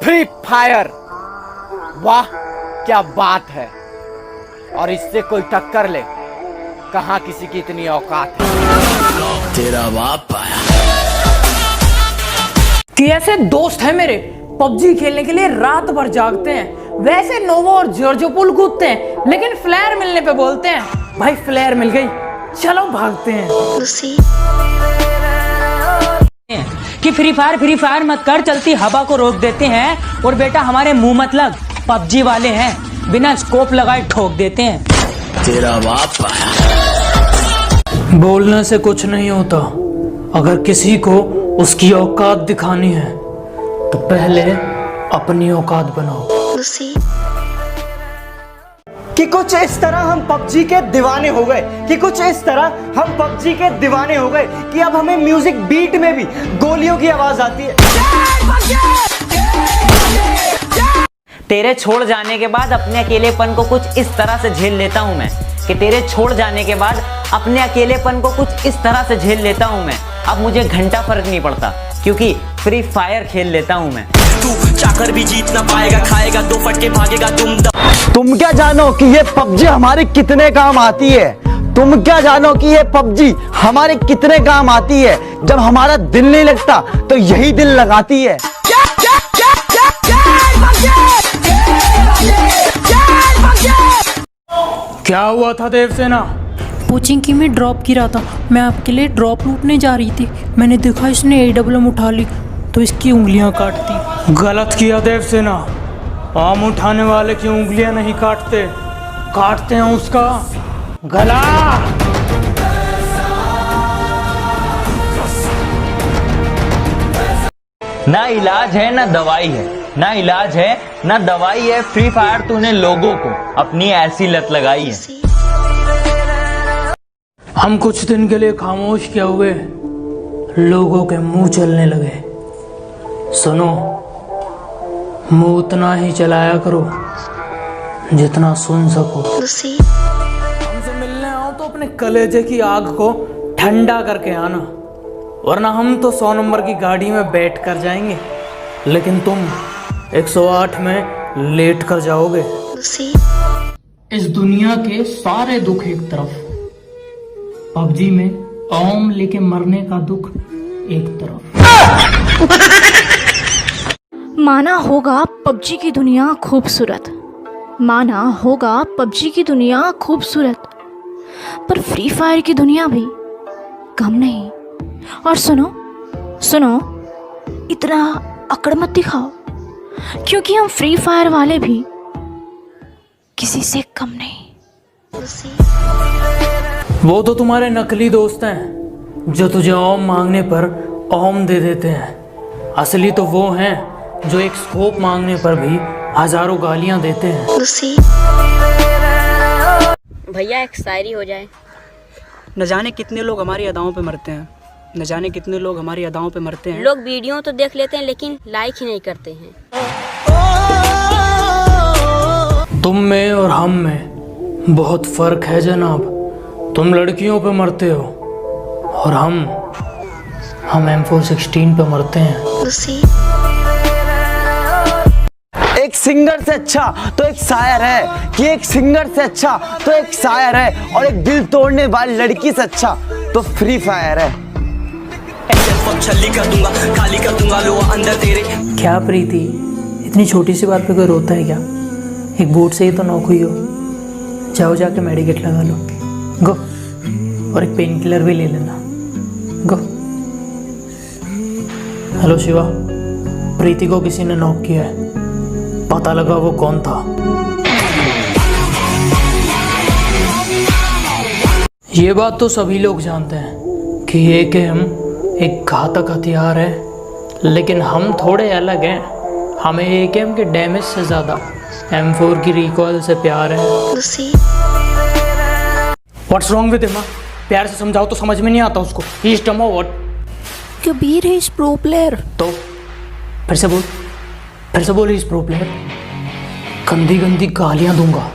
Free fire, वाह क्या बात है। और इससे कोई टक्कर ले, कहां किसी की इतनी औकात है। तेरा बाप आया कि ऐसे दोस्त हैं मेरे, पबजी खेलने के लिए रात भर जागते हैं, वैसे नोवा और जॉर्जो पुल कूदते हैं, लेकिन फ्लेयर मिलने पे बोलते हैं भाई फ्लेयर मिल गई चलो भागते हैं। कि फ्री फायर मत कर, चलती हवा को रोक देते हैं। और बेटा हमारे मुंह मत लग, पबजी वाले हैं, बिना स्कोप लगाए ठोक देते हैं। तेरा बाप आया। बोलने से कुछ नहीं होता, अगर किसी को उसकी औकात दिखानी है तो पहले अपनी औकात बनाओ। कि कुछ इस तरह हम पबजी के दीवाने हो गए, कि कुछ इस तरह हम पबजी के दीवाने हो गए कि अब हमें म्यूजिक बीट में भी गोलियों की आवाज आती है। तेरे छोड़ जाने के बाद अपने अकेलेपन को कुछ इस तरह से झेल लेता हूँ मैं, कि तेरे छोड़ जाने के बाद अपने अकेलेपन को कुछ इस तरह से झेल लेता हूँ मैं। अब मुझे घंटा फर्क नहीं पड़ता, क्योंकि फ्री फायर खेल लेता हूँ मैं। तू चाकर भी जीत ना पाएगा, खाएगा दो फटके भागेगा तुम क्या जानो कि ये पबजी हमारे कितने काम आती है। तुम क्या जानो कि ये पबजी हमारे कितने काम आती है। जब हमारा दिल नहीं लगता तो यही दिल लगाती है। क्या हुआ था देवसेना? कोचिंग में ड्रॉप गिरा था, मैं आपके लिए ड्रॉप लूटने जा रही थी, मैंने देखा इसने AWM उठा ली तो इसकी उंगलियां काट दी। गलत किया देवसेना, आम उठाने वाले की उंगलियां नहीं काटते, काटते हैं उसका गला। ना इलाज है ना दवाई है, ना इलाज है ना दवाई है। फ्री फायर तूने लोगों को अपनी ऐसी लत लगाई है। हम कुछ दिन के लिए खामोश क्या हुए, लोगों के मुंह चलने लगे। सुनो, मुंह उतना ही चलाया करो जितना सुन सको। हमसे मिलने आओ तो अपने कलेजे की आग को ठंडा करके आना, वरना हम तो 100 नंबर की गाड़ी में बैठ कर जाएंगे, लेकिन तुम 108 में लेट कर जाओगे। इस दुनिया के सारे दुख एक तरफ, पबजी में ओम लेके मरने का दुख एक तरफ। माना होगा पबजी की दुनिया खूबसूरत, माना होगा पबजी की दुनिया खूबसूरत, पर फ्री फायर की दुनिया भी कम नहीं। और सुनो सुनो, इतना अकड़ मत दिखाओ, क्योंकि हम फ्री फायर वाले भी किसी से कम नहीं। वो तो तुम्हारे नकली दोस्त हैं जो तुझे ओम मांगने पर ओम दे देते हैं। असली तो वो हैं जो एक स्कोप मांगने पर भी हजारों गालियां देते हैं। भैया एक शायरी हो जाए। न जाने कितने लोग हमारी अदाओं पे मरते हैं, न जाने कितने लोग हमारी अदाओं पे मरते हैं। लोग वीडियो तो देख लेते हैं लेकिन लाइक ही नहीं करते हैं। तुम में और हम में बहुत फर्क है जनाब। तुम लड़कियों पे मरते हो और हम M416 पे मरते हैं। एक सिंगर से अच्छा तो एक शायर है, कि एक सिंगर से अच्छा तो एक शायर है, और एक दिल तोड़ने वाली लड़की से अच्छा तो फ्री फायर है। क्या प्रीति, इतनी छोटी सी बात पे कोई रोता है क्या? एक बूट से ही तो नॉक हुई हो, जाओ जाके मेडिकेट लगा लो, गो। और एक पेन किलर भी ले लेना, गो। हेलो शिवा, प्रीति को किसी ने नॉक किया है, पता लगा वो कौन था। ये बात तो सभी लोग जानते हैं कि ये गेम एक घातक हथियार है, लेकिन हम थोड़े अलग हैं। हमें AKM के डैमेज से ज़्यादा M4 की रिकॉल से प्यार है। What's wrong with him? प्यार से समझाओ तो समझ में नहीं आता उसको। He is dumb or what? Kabir है इस प्रो प्लेयर। तो फिर से बोल he is pro player। गंदी गंदी गालियां दूंगा।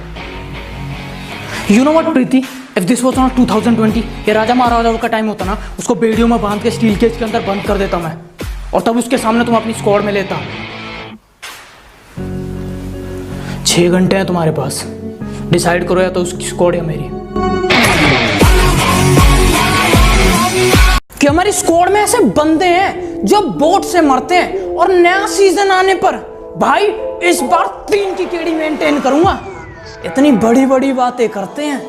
You know what Preeti? If this was not 2020, ये राजा महाराजा का टाइम होता ना, उसको बेड़ियों में बांध के स्टील केज के अंदर बंद कर देता मैं, और तब उसके सामने तुम अपनी स्क्वाड में लेता। 6 घंटे हैं तुम्हारे पास, डिसाइड करो या तो उसकी स्क्वाड या मेरी। कि हमारी स्क्वाड में ऐसे बंदे हैं जो बोट से मरते हैं, और नया सीजन आने पर भाई इस बार 3 की केडी मेंटेन करूंगा। इतनी बड़ी बड़ी बातें करते हैं।